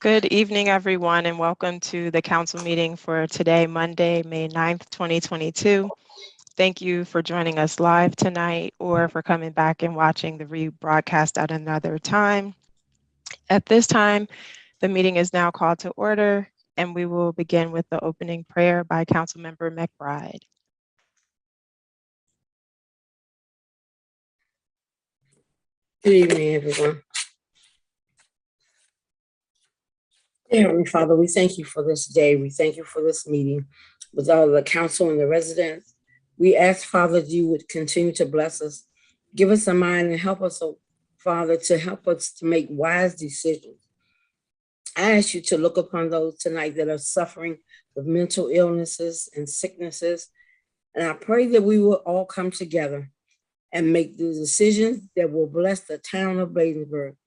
Good evening, everyone, and welcome to the council meeting for today, Monday, May 9th, 2022. Thank you for joining us live tonight or for coming back and watching the rebroadcast at another time. At this time, the meeting is now called to order, and we will begin with the opening prayer by Councilmember McBride. Good evening, everyone. Dear Heavenly Father, we thank you for this day. We thank you for this meeting with all the council and the residents. We ask, Father, that you would continue to bless us, give us a mind and help us, Father, to help us to make wise decisions. I ask you to look upon those tonight that are suffering with mental illnesses and sicknesses. And I pray that we will all come together and make the decisions that will bless the town of Bladensburg.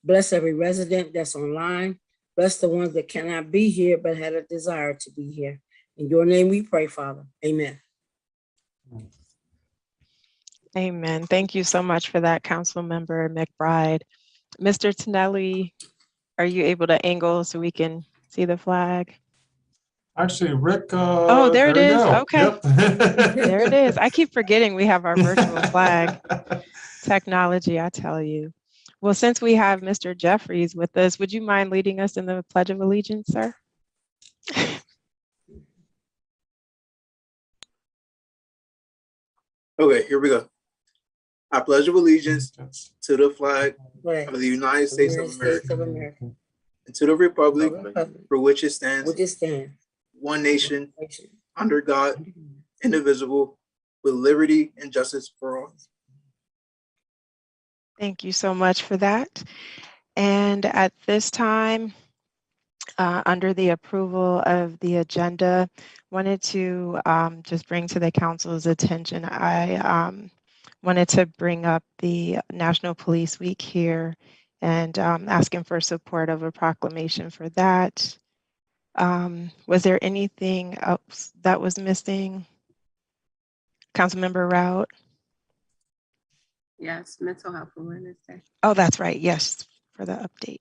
Bless every resident that's online. Bless the ones that cannot be here but had a desire to be here. In your name we pray, Father. Amen. Amen. Thank you so much for that, Councilmember McBride. Mr. Tonelli, are you able to angle so we can see the flag? Actually, Rick. Oh, there it is. Okay. Yep. There it is. I keep forgetting we have our virtual flag. Technology, I tell you. Well, since we have Mr. Jeffries with us, would you mind leading us in the Pledge of Allegiance, sir? Okay, here we go. I pledge of allegiance to the flag of the United States of America and to the republic for which it stands, one nation, under God, indivisible, with liberty and justice for all. Thank you so much for that. And at this time, under the approval of the agenda, wanted to just bring to the council's attention, I wanted to bring up the National Police Week here and asking for support of a proclamation for that. Was there anything else that was missing? Councilmember Rout? Yes, Mental Health Awareness Day. Oh, that's right. Yes, for the update.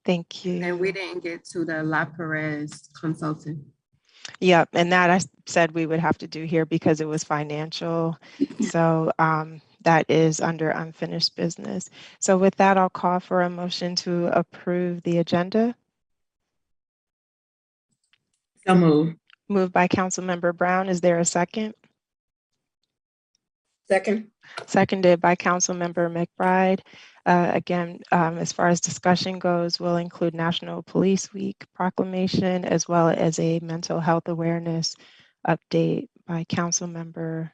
Thank you. And we didn't get to the La Perez consultant. Yep, and that I said we would have to do here because it was financial. So that is under unfinished business. So with that, I'll call for a motion to approve the agenda. So moved. Moved by Councilmember Brown. Is there a second? Second. Seconded by Councilmember McBride. Again, as far as discussion goes, we'll include National Police Week proclamation as well as a mental health awareness update by Councilmember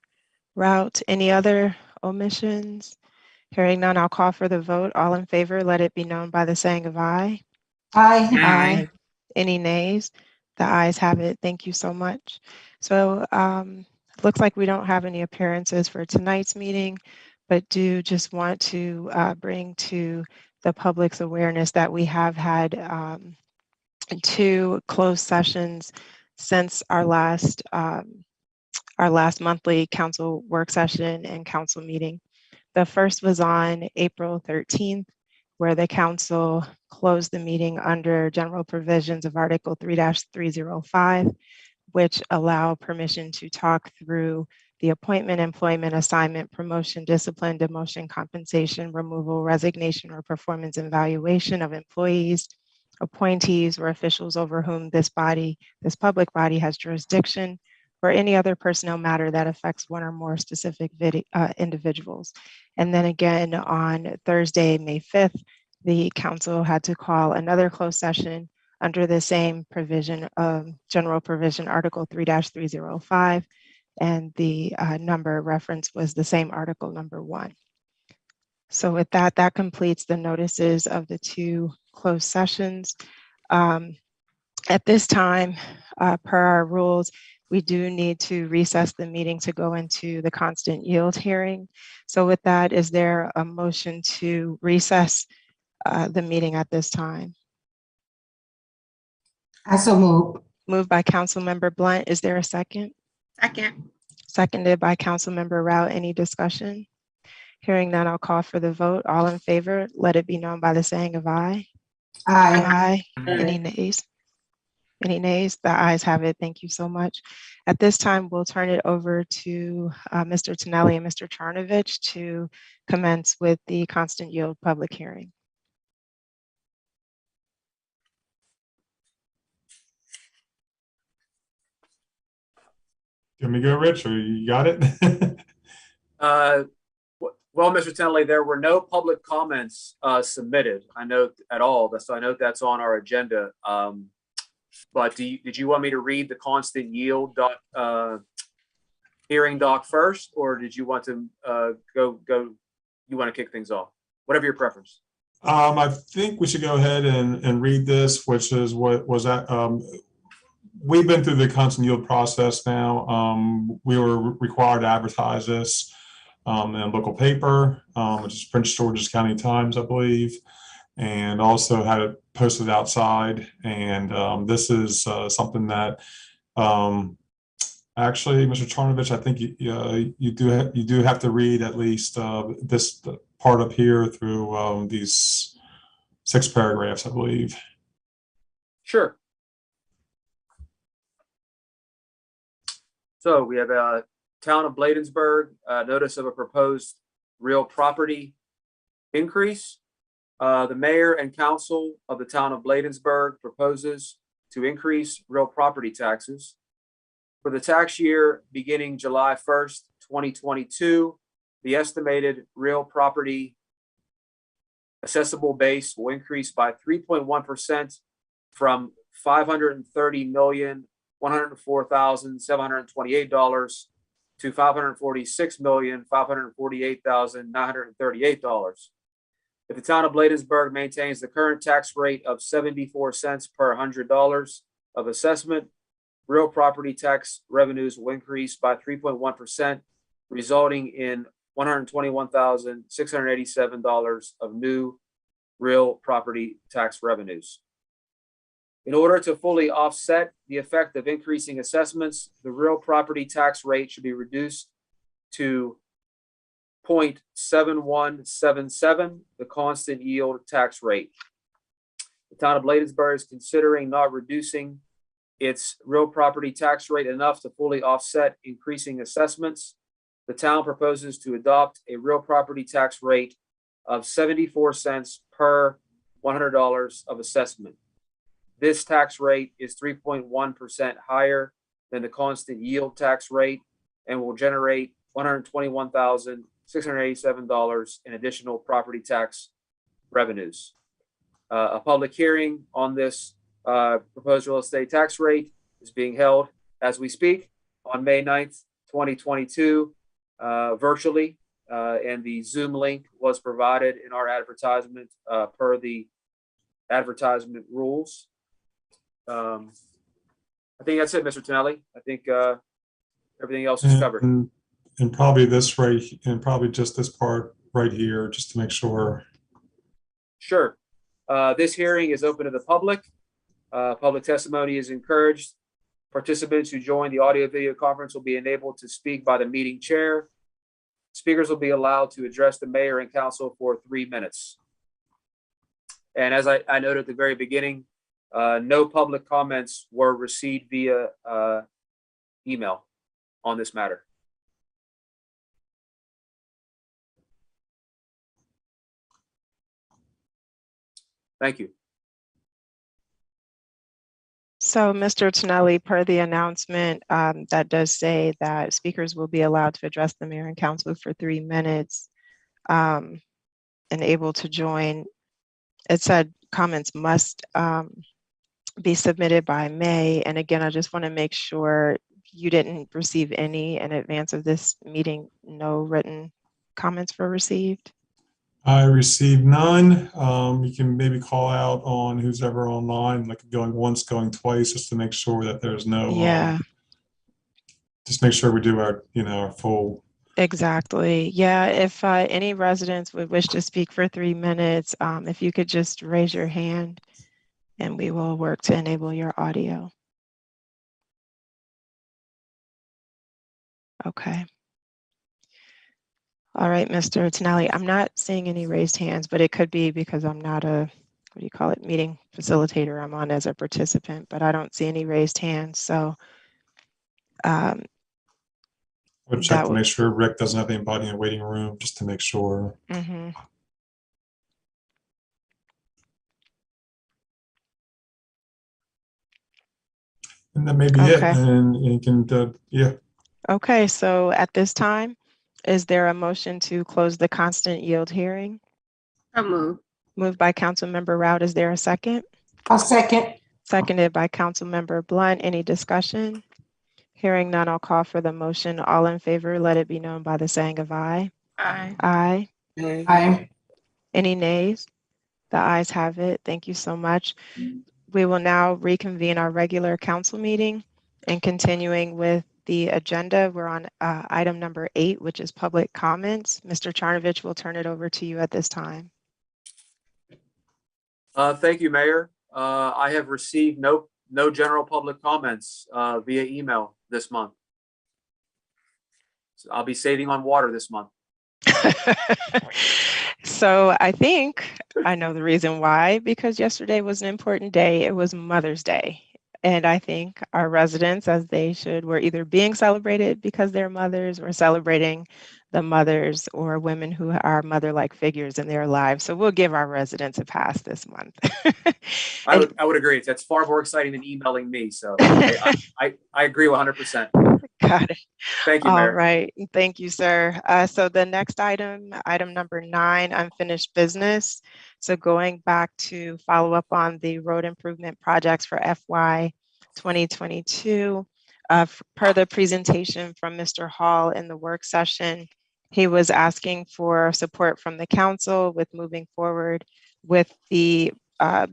Rout. Any other omissions? Hearing none, I'll call for the vote. All in favor, let it be known by the saying of aye. Aye. Aye. Any nays? The ayes have it. Thank you so much. So looks like we don't have any appearances for tonight's meeting, but do just want to bring to the public's awareness that we have had 2 closed sessions since our last monthly council work session and council meeting. The first was on April 13th, where the council closed the meeting under general provisions of Article 3-305, which allow permission to talk through the appointment, employment, assignment, promotion, discipline, demotion, compensation, removal, resignation, or performance evaluation of employees, appointees, or officials over whom this public body has jurisdiction, or any other personnel matter that affects one or more specific individuals. And then again, on Thursday, May 5th, the council had to call another closed session under the same provision of general provision, Article 3-305, and the number reference was the same article number 1. So with that, that completes the notices of the 2 closed sessions. At this time, per our rules, we do need to recess the meeting to go into the constant yield hearing. So with that, is there a motion to recess the meeting at this time? I so move. Moved by Councilmember Blunt. Is there a second? Second. Seconded by Councilmember Rout. Any discussion? Hearing none, I'll call for the vote. All in favor, let it be known by the saying of aye. Aye. Any nays? Any nays? The ayes have it. Thank you so much. At this time, we'll turn it over to Mr. Tonelli and Mr. Charnovich to commence with the constant yield public hearing. Can we go, Rich, or you got it? Well, Mr. Tenley, there were no public comments submitted. I note at all. So I note that's on our agenda. But did you want me to read the constant yield hearing doc first, or did you want to go? You want to kick things off? Whatever your preference. I think we should go ahead and read this, which is what was that. We've been through the constant yield process now. We were required to advertise this in a local paper, which is Prince George's County Times, I believe, and also had it posted outside. And this is something that actually, Mr. Charnovich, I think you do have to read at least this part up here through these 6 paragraphs, I believe. Sure. So we have a Town of Bladensburg notice of a proposed real property increase. The mayor and council of the Town of Bladensburg proposes to increase real property taxes for the tax year beginning July 1st, 2022. The estimated real property assessable base will increase by 3.1% from $530,104,728 to $546,548,938. If the Town of Bladensburg maintains the current tax rate of 74 cents per $100 of assessment, real property tax revenues will increase by 3.1%, resulting in $121,687 of new real property tax revenues. In order to fully offset the effect of increasing assessments, the real property tax rate should be reduced to 0.7177, the constant yield tax rate. The Town of Bladensburg is considering not reducing its real property tax rate enough to fully offset increasing assessments. The town proposes to adopt a real property tax rate of 74 cents per $100 of assessment. This tax rate is 3.1% higher than the constant yield tax rate and will generate $121,687 in additional property tax revenues. A public hearing on this proposed real estate tax rate is being held as we speak on May 9th, 2022, virtually, and the Zoom link was provided in our advertisement per the advertisement rules. I think that's it, Mr. Tonelli. I think everything else is covered. And probably this right, and probably just this part right here, just to make sure. Sure. This hearing is open to the public. Public testimony is encouraged. Participants who join the audio video conference will be enabled to speak by the meeting chair. Speakers will be allowed to address the mayor and council for 3 minutes. And as I noted at the very beginning, no public comments were received via email on this matter. Thank you. So, Mr. Tonelli, per the announcement, that does say that speakers will be allowed to address the mayor and council for 3 minutes and able to join. It said comments must be submitted by May. And again, I just want to make sure you didn't receive any in advance of this meeting. No written comments were received. I received none. You can maybe call out on who's ever online, like going once, going twice, just to make sure that there's no. Yeah. Just make sure we do our, our full. Exactly. Yeah. If any residents would wish to speak for 3 minutes, if you could just raise your hand and we will work to enable your audio. Okay. All right, Mr. Tonelli, I'm not seeing any raised hands, but it could be because I'm not a what do you call it, meeting facilitator. I'm on as a participant, but I don't see any raised hands. So We'll check that to would- make sure Rick doesn't have anybody in the waiting room, just to make sure. Mhm. And that may be it. Okay. And you can, yeah. Okay, so at this time, is there a motion to close the constant yield hearing? So moved. Moved by Councilmember Rout. Is there a second? I'll second. Seconded by Councilmember Blunt. Any discussion? Hearing none, I'll call for the motion. All in favor, let it be known by the saying of aye. Aye. Aye. Aye. Any nays? The ayes have it. Thank you so much. We will now reconvene our regular council meeting and continuing with the agenda. We're on item number 8, which is public comments. Mr. Charnovich, will turn it over to you at this time. Thank you, Mayor. I have received no general public comments via email this month. So I'll be saving on water this month. So I think I know the reason why, because yesterday was an important day. It was Mother's Day. And I think our residents, as they should, were either being celebrated because they're mothers or celebrating the mothers or women who are mother-like figures in their lives. So we'll give our residents a pass this month. I would agree. That's far more exciting than emailing me. So I agree 100%. Got it. Thank you, All Mayor. right. Thank you, sir. So the next item number 9, unfinished business. So going back to follow up on the road improvement projects for FY 2022, per the presentation from Mr. Hall in the work session, he was asking for support from the council with moving forward with the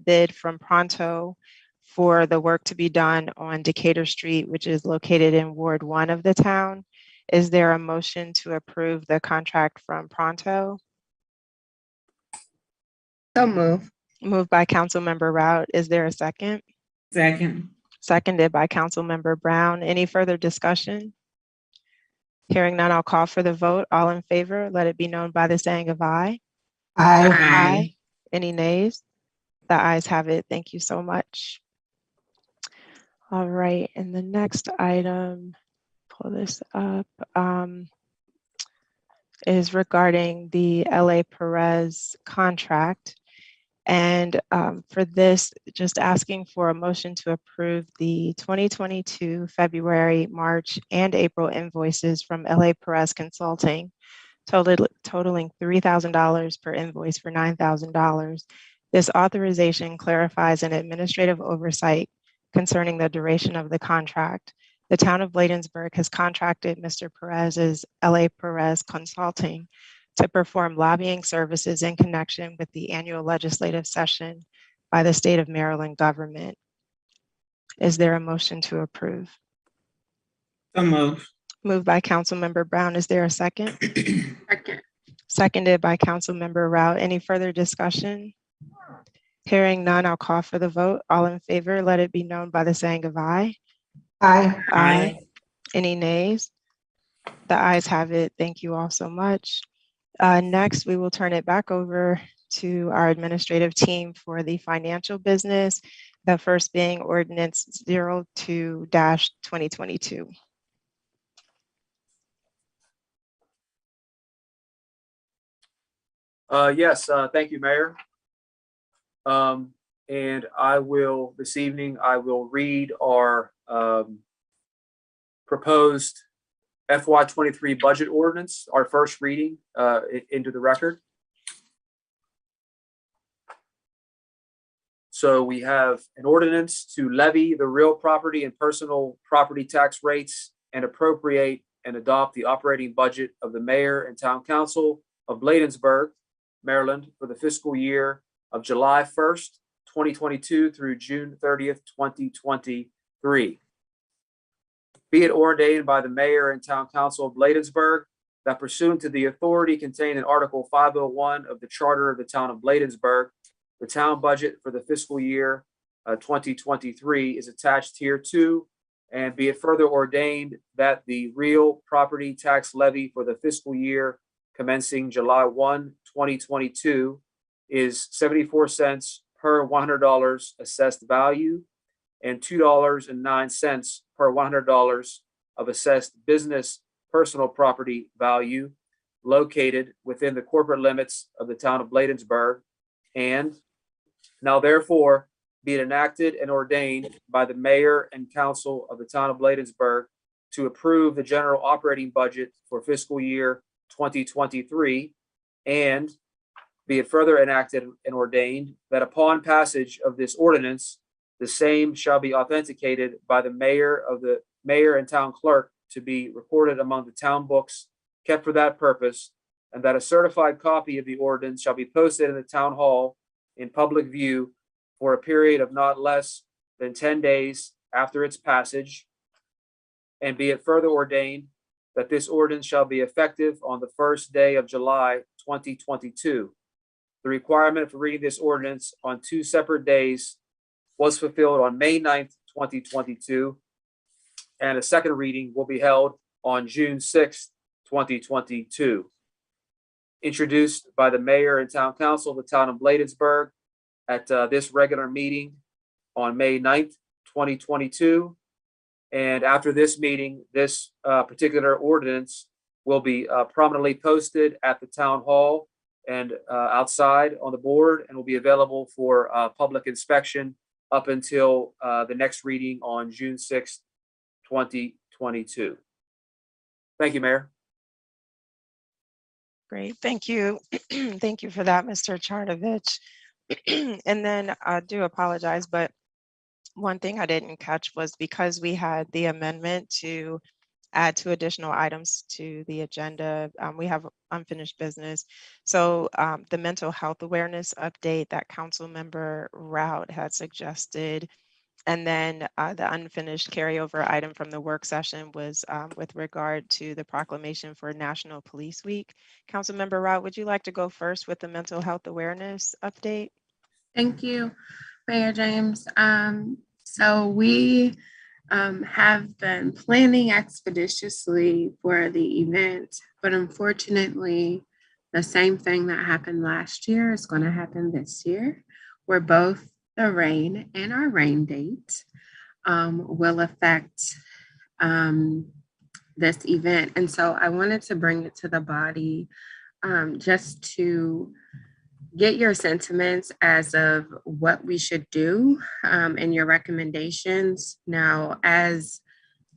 bid from Pronto for the work to be done on Decatur Street, which is located in Ward 1 of the town. Is there a motion to approve the contract from Pronto? So moved. Moved by Councilmember Rout. Is there a second? Second. Seconded by Councilmember Brown. Any further discussion? Hearing none, I'll call for the vote. All in favor, let it be known by the saying of aye. Aye. Any nays? The ayes have it. Thank you so much. All right, and the next item, pull this up, is regarding the LA Perez contract. And for this, just asking for a motion to approve the 2022 February, March, and April invoices from LA Perez Consulting, totaling $3,000 per invoice for $9,000. This authorization clarifies an administrative oversight concerning the duration of the contract. The town of Bladensburg has contracted Mr. Perez's LA Perez Consulting to perform lobbying services in connection with the annual legislative session by the state of Maryland government. Is there a motion to approve? So moved. Moved by Councilmember Brown. Is there a second? Second. Seconded by Councilmember Rout. Any further discussion? Hearing none, I'll call for the vote. All in favor, let it be known by the saying of aye. Aye. Any nays? The ayes have it. Thank you all so much. Next, we will turn it back over to our administrative team for the financial business, the first being Ordinance 02-2022. Yes, thank you, Mayor. And this evening, I will read our proposed FY23 budget ordinance, our first reading into the record. So we have an ordinance to levy the real property and personal property tax rates and appropriate and adopt the operating budget of the mayor and town council of Bladensburg, Maryland, for the fiscal year of July 1st, 2022 through June 30th, 2023. Be it ordained by the mayor and town council of Bladensburg that pursuant to the authority contained in Article 501 of the Charter of the town of Bladensburg, the town budget for the fiscal year 2023 is attached hereto, and be it further ordained that the real property tax levy for the fiscal year commencing July 1, 2022 is 74 cents per $100 assessed value and $2.09 per $100 of assessed business personal property value located within the corporate limits of the town of Bladensburg. And now therefore be it enacted and ordained by the mayor and council of the town of Bladensburg to approve the general operating budget for fiscal year 2023, and be it further enacted and ordained that upon passage of this ordinance, the same shall be authenticated by the mayor and town clerk to be recorded among the town books kept for that purpose, and that a certified copy of the ordinance shall be posted in the town hall in public view for a period of not less than 10 days after its passage. And be it further ordained that this ordinance shall be effective on the first day of July 2022. The requirement for reading this ordinance on 2 separate days was fulfilled on May 9th, 2022, and a second reading will be held on June 6th, 2022. Introduced by the mayor and town council of the town of Bladensburg at this regular meeting on May 9th, 2022. And after this meeting, this particular ordinance will be prominently posted at the town hall and outside on the board, and will be available for public inspection up until the next reading on June 6th, 2022. Thank you, Mayor. Great, thank you. Thank you for that, Mr. Charnovich. And then I do apologize, but one thing I didn't catch was because we had the amendment to add 2 additional items to the agenda, we have unfinished business. So the mental health awareness update that Council Member Rout had suggested, and then the unfinished carryover item from the work session was with regard to the proclamation for National Police Week. Council Member Rout, would you like to go first with the mental health awareness update? Thank you, Mayor James. So we have been planning expeditiously for the event, but unfortunately, the same thing that happened last year is going to happen this year, where both the rain and our rain date will affect this event. And so I wanted to bring it to the body just to get your sentiments as of what we should do and your recommendations. Now, as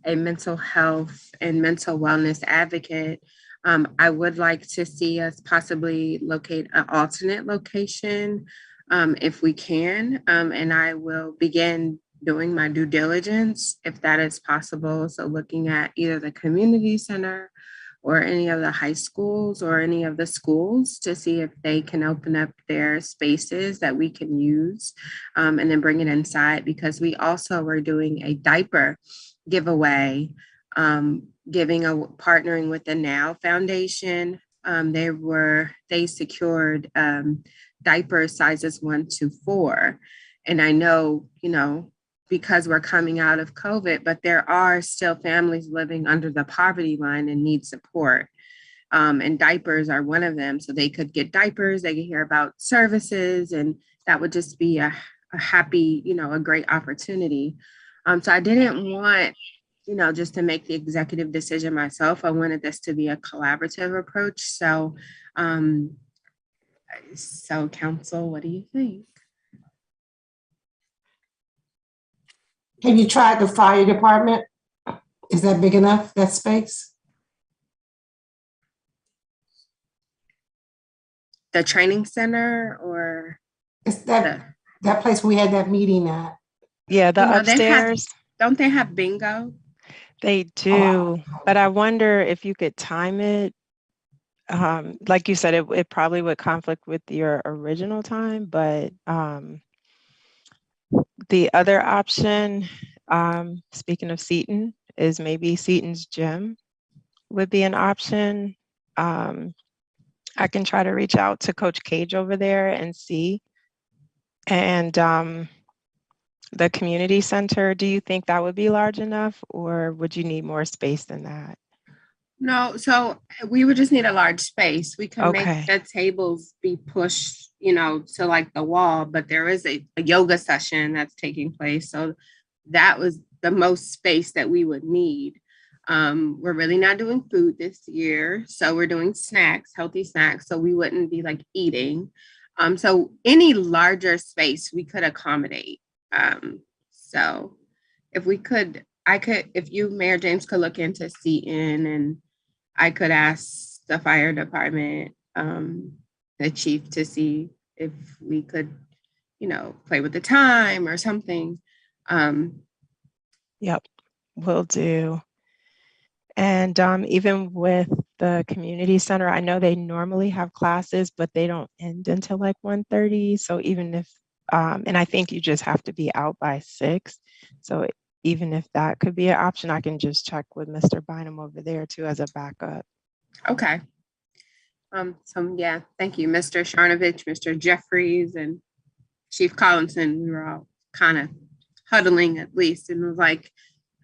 a mental health and mental wellness advocate, I would like to see us possibly locate an alternate location if we can, and I will begin doing my due diligence if that is possible. So looking at either the community center or any of the high schools or any of the schools to see if they can open up their spaces that we can use and then bring it inside, because we also were doing a diaper giveaway, partnering with the Now Foundation. They secured diaper sizes 1 to 4. And I know, because we're coming out of COVID, but there are still families living under the poverty line and need support. And diapers are one of them. So they could get diapers, they could hear about services, and that would just be a happy, a great opportunity. So I didn't want, just to make the executive decision myself. I wanted this to be a collaborative approach. So, council, what do you think? Have you tried the fire department? Is that big enough, that space? The training center, or It's that place we had that meeting at. Yeah, the upstairs. Don't they have bingo? They do, but I wonder if you could time it. Like you said, it probably would conflict with your original time, but the other option, speaking of Seton, is maybe Seton's gym would be an option. I can try to reach out to Coach Cage over there and see. And the community center, do you think that would be large enough, or would you need more space than that? No, so we would just need a large space. We can make Okay. the tables be pushed, to like the wall, but there is a yoga session that's taking place. So that was the most space that we would need. We're really not doing food this year. So we're doing snacks, healthy snacks. So we wouldn't be like eating. So any larger space we could accommodate. So if we could, if you, Mayor James, could look into seating, and I could ask the fire department, the chief, to see if we could, play with the time or something. Yep, will do. And even with the community center, I know they normally have classes, but they don't end until like 1:30. So even if, and I think you just have to be out by 6. So even if that could be an option, I can just check with Mr. Bynum over there too as a backup. Okay. So yeah, thank you, Mr. Sharnovich, Mr. Jeffries, and Chief Collinson. We were all kind of huddling at least, and was like,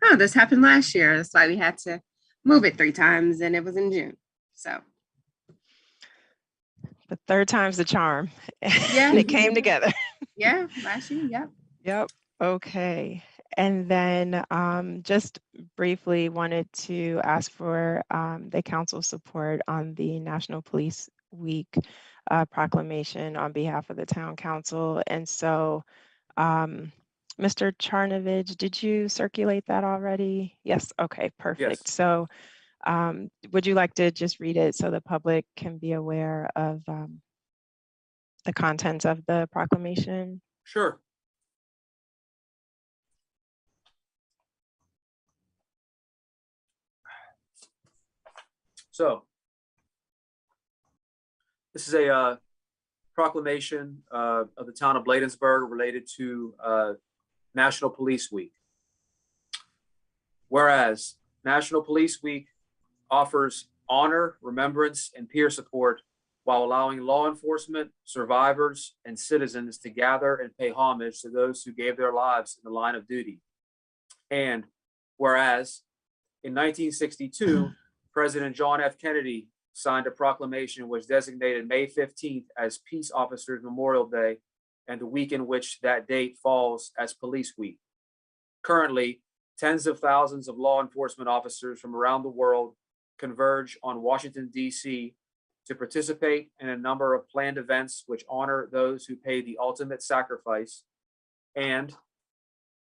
oh, this happened last year. That's why we had to move it 3 times, and it was in June. So The third time's the charm. Yeah. And it came together. yeah, last year, yep. Yep. Okay. And then just briefly wanted to ask for the council support on the National Police Week proclamation on behalf of the town council. And so, Mr. Charnovich, did you circulate that already? Yes. Okay, perfect. Yes. So would you like to just read it so the public can be aware of the contents of the proclamation? Sure. So this is a proclamation of the town of Bladensburg related to National Police Week. Whereas National Police Week offers honor, remembrance, and peer support while allowing law enforcement, survivors, and citizens to gather and pay homage to those who gave their lives in the line of duty. And whereas in 1962, President John F. Kennedy signed a proclamation which designated May 15th as Peace Officers Memorial Day and the week in which that date falls as Police Week. Currently, tens of thousands of law enforcement officers from around the world converge on Washington, D.C. to participate in a number of planned events which honor those who paid the ultimate sacrifice. And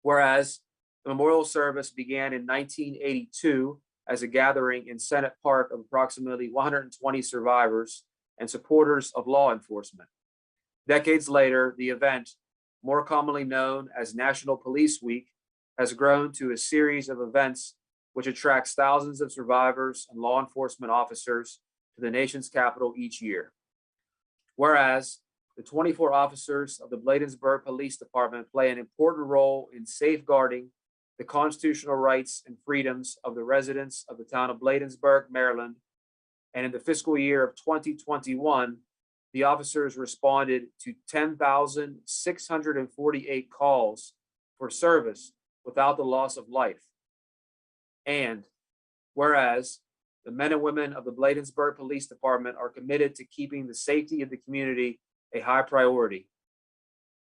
whereas the memorial service began in 1982 as a gathering in Senate Park of approximately 120 survivors and supporters of law enforcement. Decades later, the event, more commonly known as National Police Week, has grown to a series of events which attracts thousands of survivors and law enforcement officers to the nation's capital each year. Whereas the 24 officers of the Bladensburg Police Department play an important role in safeguarding the constitutional rights and freedoms of the residents of the town of Bladensburg, Maryland. And in the fiscal year of 2021, the officers responded to 10,648 calls for service without the loss of life. And whereas the men and women of the Bladensburg Police Department are committed to keeping the safety of the community a high priority.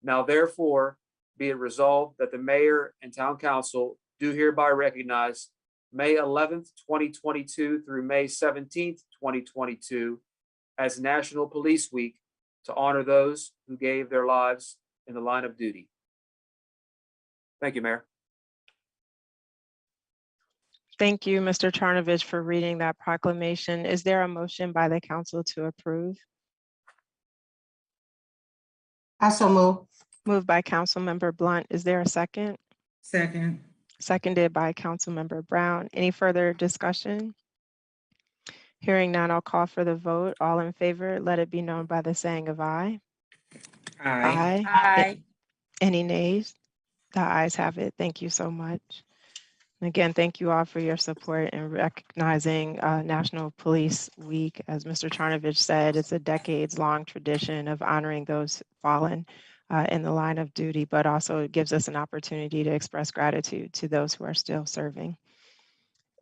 Now, therefore, be it resolved that the mayor and town council do hereby recognize May 11th, 2022 through May 17th, 2022 as National Police Week to honor those who gave their lives in the line of duty. Thank you, Mayor. Thank you, Mr. Charnovich, for reading that proclamation. Is there a motion by the council to approve? I so move. Moved by Councilmember Blunt. Is there a second? Second. Seconded by Councilmember Brown. Any further discussion? Hearing none, I'll call for the vote. All in favor, let it be known by the saying of aye. Aye. Aye. Any nays? The ayes have it. Thank you so much. And again, thank you all for your support in recognizing National Police Week. As Mr. Charnovich said, it's a decades-long tradition of honoring those fallen in the line of duty, but also it gives us an opportunity to express gratitude to those who are still serving.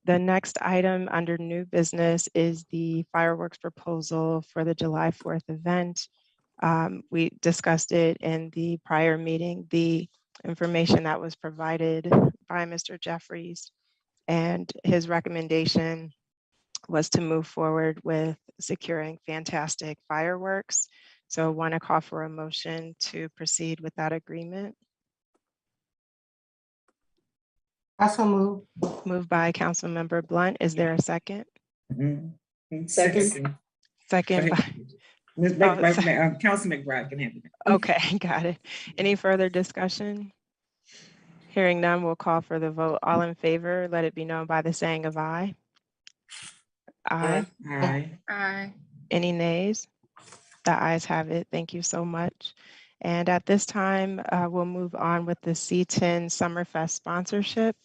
The next item under new business is the fireworks proposal for the July 4th event. We discussed it in the prior meeting, the information that was provided by Mr. Jeffries, and his recommendation was to move forward with securing fantastic fireworks. So want to call for a motion to proceed with that agreement. Also move. Moved by Councilmember Blunt. Is there a second? Second. Second by, Ms. Oh, sorry. Council McBride can have it. Okay, got it. Any further discussion? Hearing none, we'll call for the vote. All in favor, let it be known by the saying of aye. Aye. Aye. Aye. Any nays? The ayes have it. Thank you so much. And at this time, we'll move on with the C10 Summerfest sponsorship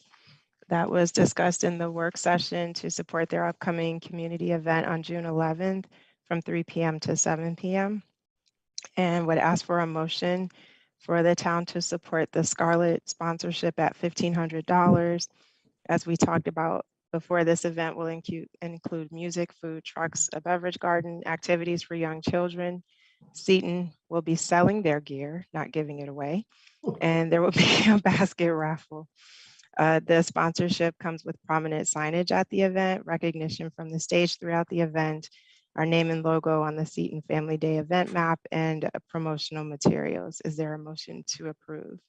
that was discussed in the work session to support their upcoming community event on June 11th from 3 p.m. to 7 p.m. And would ask for a motion for the town to support the Scarlet sponsorship at $1,500. As we talked about before, this event will include music, food trucks, a beverage garden, activities for young children. Seton will be selling their gear, not giving it away, and there will be a basket raffle. The sponsorship comes with prominent signage at the event, recognition from the stage throughout the event, our name and logo on the Seton Family Day event map, and promotional materials. Is there a motion to approve?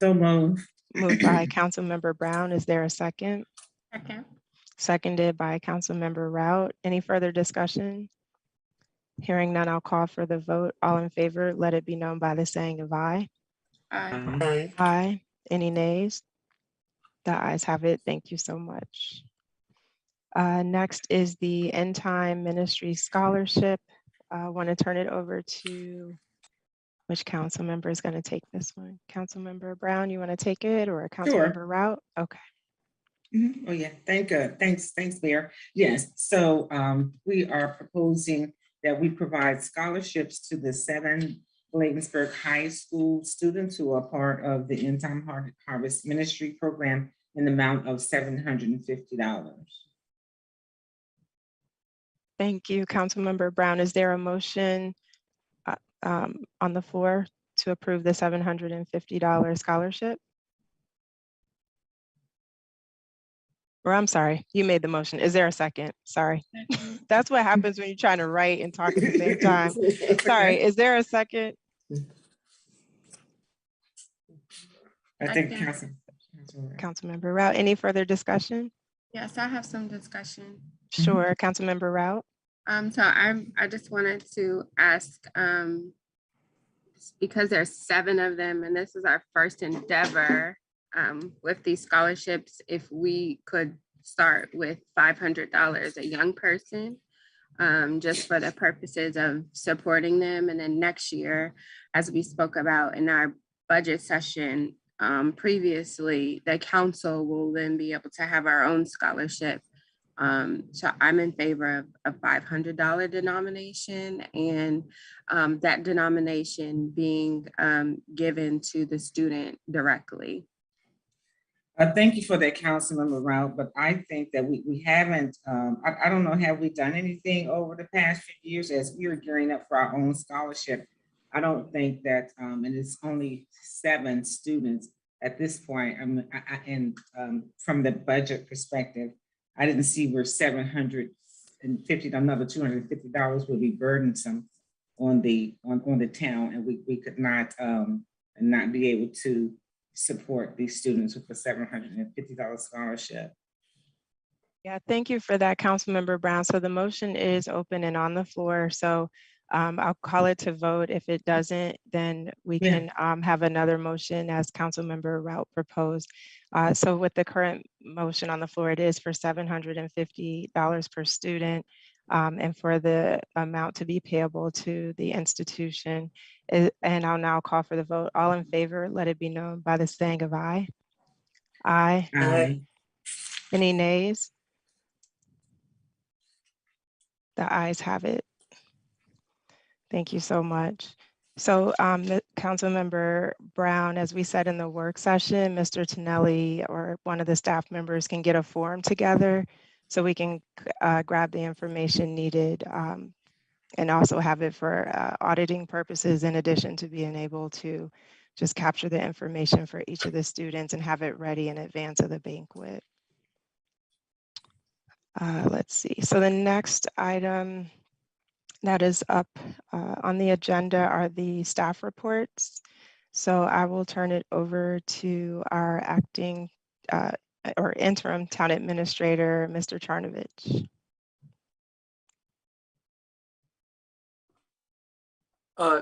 So move. Moved by Councilmember Brown. Is there a second? Second. Seconded by Councilmember Rout. Any further discussion? Hearing none, I'll call for the vote. All in favor, let it be known by the saying of aye. Aye. Aye. Any nays? The ayes have it. Thank you so much. Next is the End Time Ministry Scholarship. I want to turn it over to which council member is going to take this one? Councilmember Brown, you want to take it, or Councilmember Rout? Okay. Oh, yeah. Thanks, Mayor. Yes, so we are proposing that we provide scholarships to the 7 Bladensburg High School students who are part of the End Time Harvest Ministry Program in the amount of $750. Thank you, Councilmember Brown. Is there a motion on the floor to approve the $750 scholarship? Or I'm sorry, you made the motion. Is there a second? Sorry. That's what happens when you're trying to write and talk at the same time. Sorry, is there a second? I think Councilmember Rout, any further discussion? Yes, I have some discussion. Sure, Councilmember Rout. So I just wanted to ask, because there's 7 of them and this is our first endeavor with these scholarships, if we could start with $500 a young person, just for the purposes of supporting them. And then next year, as we spoke about in our budget session previously, the council will then be able to have our own scholarship. So I'm in favor of a $500 denomination, and that denomination being given to the student directly. Thank you for that, Councilmember Rout, but I think that we haven't, I don't know, have we done anything over the past few years as we were gearing up for our own scholarship? I don't think that, and it's only 7 students at this point. And from the budget perspective, I didn't see where $750, another $250 would be burdensome on the town, and we could not be able to support these students with a $750 scholarship. Yeah, thank you for that, Councilmember Brown. So the motion is open and on the floor. So I'll call it to vote. If it doesn't, then we can have another motion as Councilmember Rout proposed. So with the current motion on the floor, it is for $750 per student, and for the amount to be payable to the institution. And I'll now call for the vote. All in favor, let it be known by the saying of aye. Aye. Aye. Any nays? The ayes have it. Thank you so much. So Councilmember Brown, as we said in the work session, Mr. Tonelli or one of the staff members can get a form together so we can grab the information needed and also have it for auditing purposes, in addition to being able to just capture the information for each of the students and have it ready in advance of the banquet. Let's see. So the next item that is up on the agenda are the staff reports. So I will turn it over to our acting or interim town administrator, Mr. Charnovich.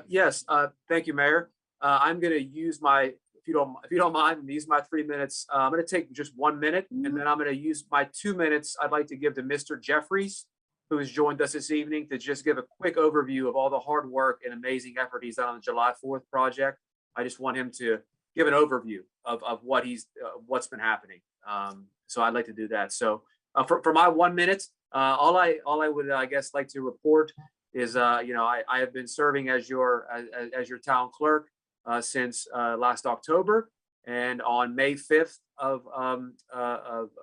Yes, thank you, Mayor. I'm going to use my, if you don't mind, use my 3 minutes. I'm going to take just 1 minute, and then I'm going to use my 2 minutes I'd like to give to Mr. Jeffries, who has joined us this evening, to just give a quick overview of all the hard work and amazing effort he's done on the July 4th project. I just want him to give an overview of what what's been happening. So I'd like to do that. So for my 1 minute, all I would, I guess, like to report is, I have been serving as your town clerk since last October, and on May 5th of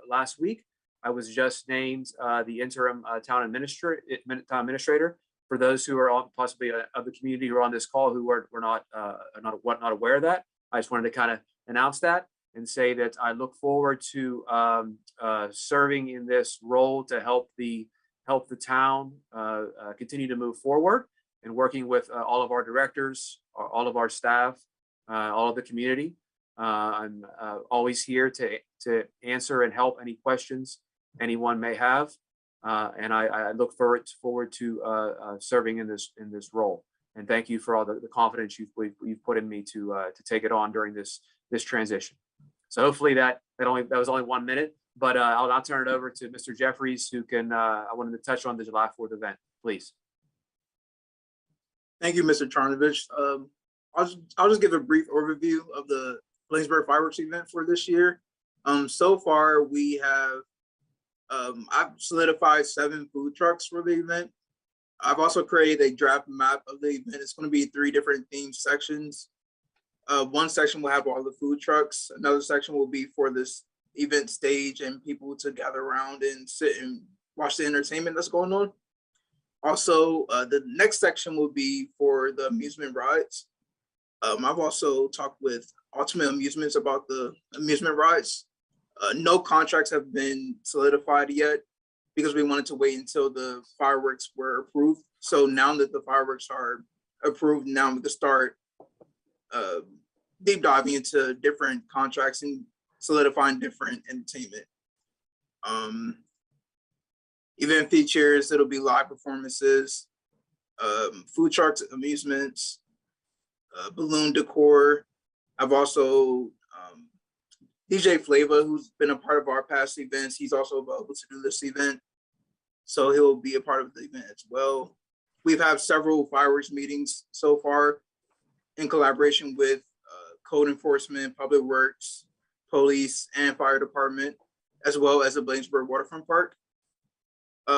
last week, I was just named the interim town administrator. For those who are possibly of the community who are on this call who were not aware of that, I just wanted to kind of announce that and say that I look forward to serving in this role to help the town continue to move forward, and working with all of our directors, all of our staff, all of the community. I'm always here to answer and help any questions anyone may have, and I look forward to serving in this role. And thank you for all the confidence you've put in me to take it on during this transition. So hopefully that was only 1 minute. But I'll turn it over to Mr. Jeffries, who can, I wanted to touch on the July 4th event, please. Thank you, Mr. Charnovich. I'll just give a brief overview of the Bladensburg fireworks event for this year. So far, we have, I've solidified 7 food trucks for the event. I've also created a draft map of the event. It's going to be 3 different themed sections. One section will have all the food trucks. Another section will be for this event stage and people to gather around and sit and watch the entertainment that's going on. Also, the next section will be for the amusement rides. I've also talked with Ultimate Amusements about the amusement rides. No contracts have been solidified yet because we wanted to wait until the fireworks were approved. So now that the fireworks are approved, now we can start deep diving into different contracts and solidifying different entertainment. Event features, it'll be live performances, food trucks, amusements, balloon decor. I've also, DJ Flava, who's been a part of our past events, he's also available to do this event. So he'll be a part of the event as well. We've had several fireworks meetings so far in collaboration with code enforcement, public works, police, and fire department, as well as the Bladensburg Waterfront Park.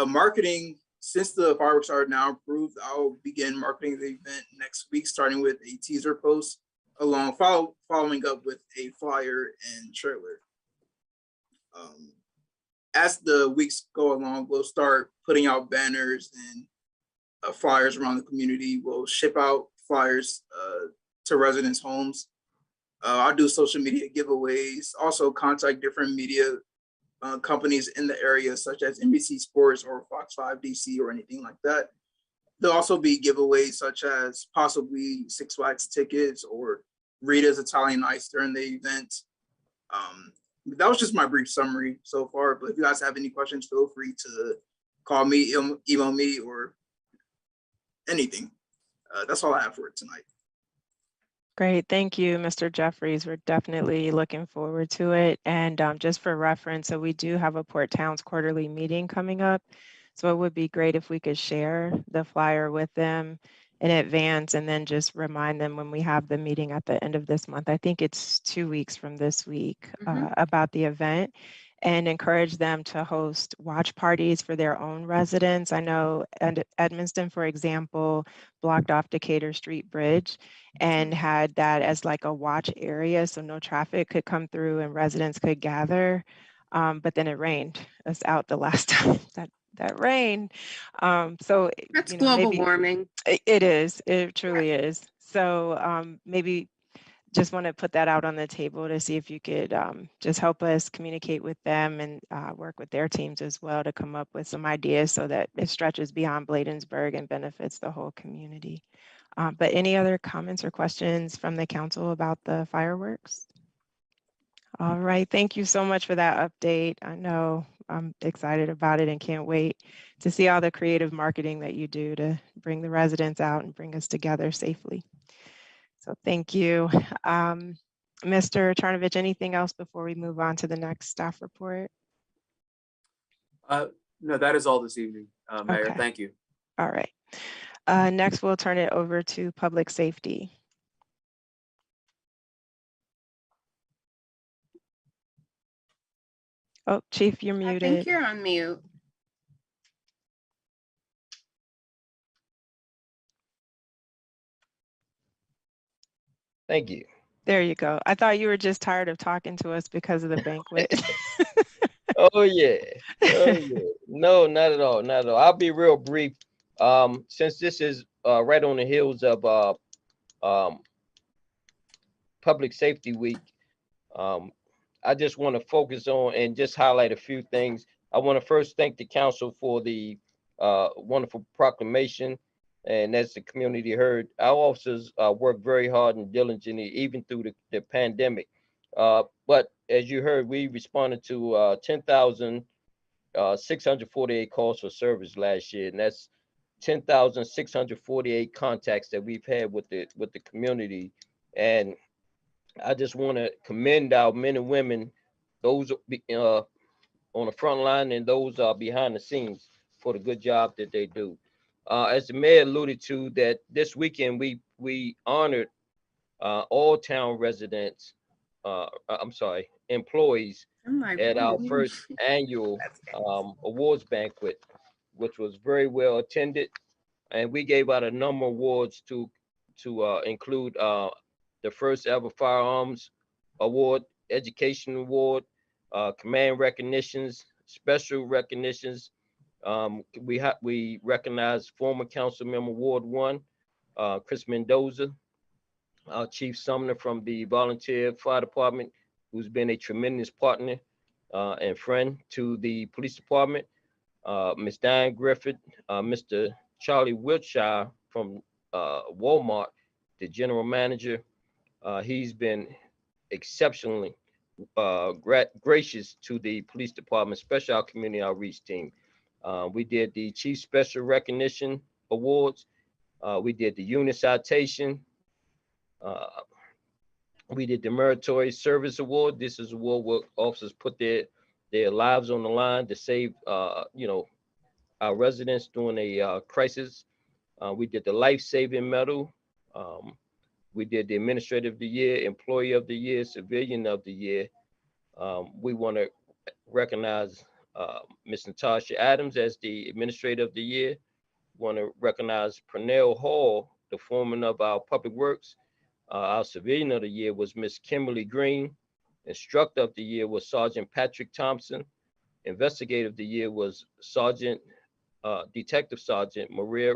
Marketing, since the fireworks are now approved, I'll begin marketing the event next week, starting with a teaser post, following up with a flyer and trailer. As the weeks go along, we'll start putting out banners and flyers around the community. We'll ship out flyers to residents' homes. I'll do social media giveaways, also contact different media companies in the area, such as NBC Sports or Fox 5 DC or anything like that. There'll also be giveaways such as possibly Six Flags tickets or Rita's Italian Ice during the event. That was just my brief summary so far, but if you guys have any questions, feel free to call me, email me, or anything. That's all I have for tonight. Great, thank you, Mr. Jeffries. We're definitely looking forward to it. And just for reference, so we do have a Port Towns quarterly meeting coming up. So it would be great if we could share the flyer with them in advance and then just remind them when we have the meeting at the end of this month. I think it's 2 weeks from this week about the event. and encourage them to host watch parties for their own residents. I know Edmonston, for example, blocked off Decatur Street Bridge and had that as like a watch area so no traffic could come through and residents could gather. But then it rained us out the last time that rained. So, That's you know, global maybe warming. it is, it truly is. So maybe just want to put that out on the table to see if you could just help us communicate with them and work with their teams as well to come up with some ideas so that it stretches beyond Bladensburg and benefits the whole community. But any other comments or questions from the council about the fireworks? All right, thank you so much for that update. I know I'm excited about it and can't wait to see all the creative marketing that you do to bring the residents out and bring us together safely. So thank you. Mr. Tarnovich, anything else before we move on to the next staff report? No, that is all this evening, Mayor. Okay. Thank you. All right. Next, we'll turn it over to public safety. Oh, Chief, you're muted. I think you're on mute. Thank you. There you go. I thought you were just tired of talking to us because of the banquet. Oh yeah. Oh yeah. No, not at all. Not at all. I'll be real brief. Since this is right on the heels of Public Safety Week, I just want to focus on and just highlight a few things. I want to first thank the council for the wonderful proclamation. And as the community heard, our officers work very hard and diligently, even through the pandemic. But as you heard, we responded to 10,648 calls for service last year, and that's 10,648 contacts that we've had with the community. And I just want to commend our men and women, those on the front line and those behind the scenes, for the good job that they do. As the mayor alluded to, that this weekend we honored all town residents, employees at our first annual awards banquet, which was very well attended. And we gave out a number of awards to include the first ever firearms award, education award, command recognitions, special recognitions. We recognized former council member Ward 1, Chris Mendoza, Chief Sumner from the volunteer fire department, who's been a tremendous partner and friend to the police department. Ms. Diane Griffith, Mr. Charlie Wiltshire from Walmart, the general manager. He's been exceptionally gracious to the police department, especially our community outreach team. We did the Chief Special Recognition Awards. We did the unit citation. We did the Meritorious Service Award. This is a award where officers put their lives on the line to save, our residents during a crisis. We did the Life Saving Medal. We did the Administrator of the Year, Employee of the Year, Civilian of the Year. We want to recognize Ms. Natasha Adams as the Administrator of the Year. We want to recognize Pernell Hall, the foreman of our Public Works. Our Civilian of the Year was Ms. Kimberly Green. Instructor of the Year was Sergeant Patrick Thompson. Investigator of the Year was Detective Sergeant Maria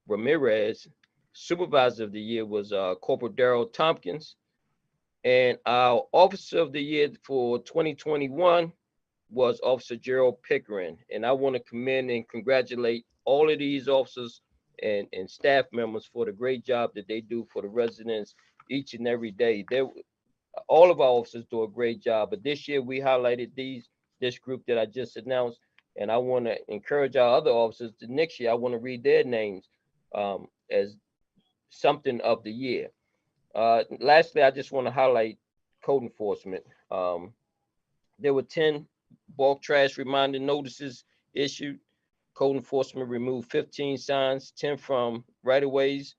Ramirez. Supervisor of the Year was Corporal Darrell Tompkins. And our Officer of the Year for 2021 was Officer Gerald Pickering. And I want to commend and congratulate all of these officers and staff members for the great job that they do for the residents each and every day. All of our officers do a great job, but this year we highlighted this group that I just announced, and I want to encourage our other officers to next year. I want to read their names as something of the year. Lastly, I just want to highlight code enforcement. There were 10 bulk trash reminder notices issued. Code enforcement removed 15 signs, 10 from right-of-ways.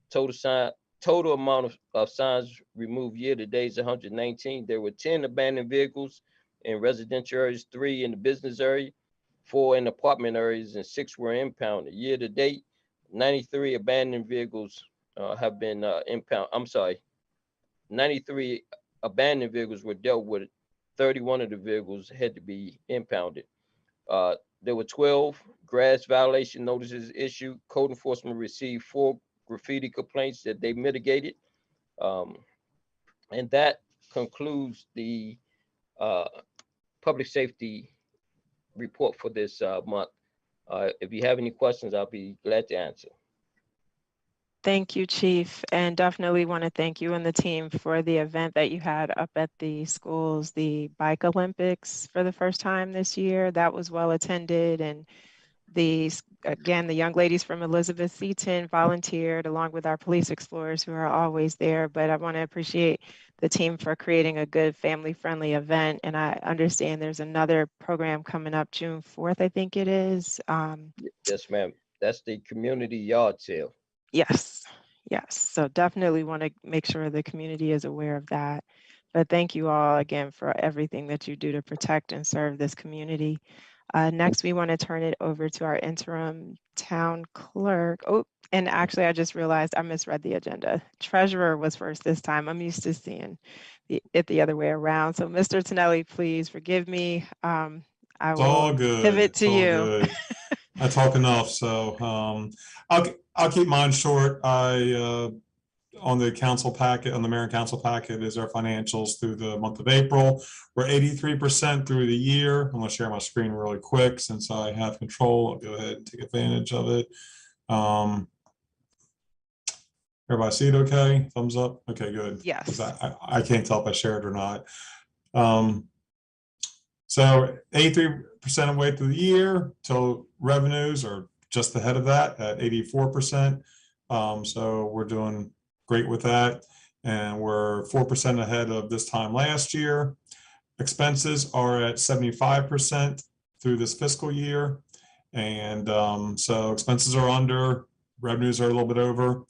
Total amount of signs removed year to date is 119. There were 10 abandoned vehicles in residential areas, 3 in the business area, 4 in apartment areas, and 6 were impounded. Year to date, 93 abandoned vehicles have been impounded. I'm sorry, 93 abandoned vehicles were dealt with. 31 of the vehicles had to be impounded. There were 12 grass violation notices issued. Code enforcement received 4 graffiti complaints that they mitigated. And that concludes the public safety report for this month. If you have any questions, I'll be glad to answer. Thank you, Chief, and definitely want to thank you and the team for the event that you had up at the schools, the Bike Olympics for the first time this year. That was well attended, and the young ladies from Elizabeth Seton volunteered along with our police explorers who are always there. But I want to appreciate the team for creating a good family-friendly event. And I understand there's another program coming up June 4th, I think it is. Yes, ma'am. That's the community yard sale. Yes. So definitely want to make sure the community is aware of that. But thank you all again for everything that you do to protect and serve this community. Next, we want to turn it over to our interim town clerk. Oh, and actually, I just realized I misread the agenda. Treasurer was first this time. I'm used to seeing it the other way around. So, Mr. Tonelli, please forgive me. I It's will all good. pivot to It's all you. good. I talk enough, so I'll keep mine short. On the council packet, on the mayor and council packet is our financials through the month of April. We're 83% through the year. I'm gonna share my screen really quick since I have control. I'll go ahead and take advantage of it. Everybody see it okay? Thumbs up? Okay, good. Yes. I can't tell if I shared or not. So 83% of the way through the year, till revenues are just ahead of that at 84%. So we're doing great with that. And we're 4% ahead of this time last year. Expenses are at 75% through this fiscal year. And so expenses are under, revenues are a little bit over.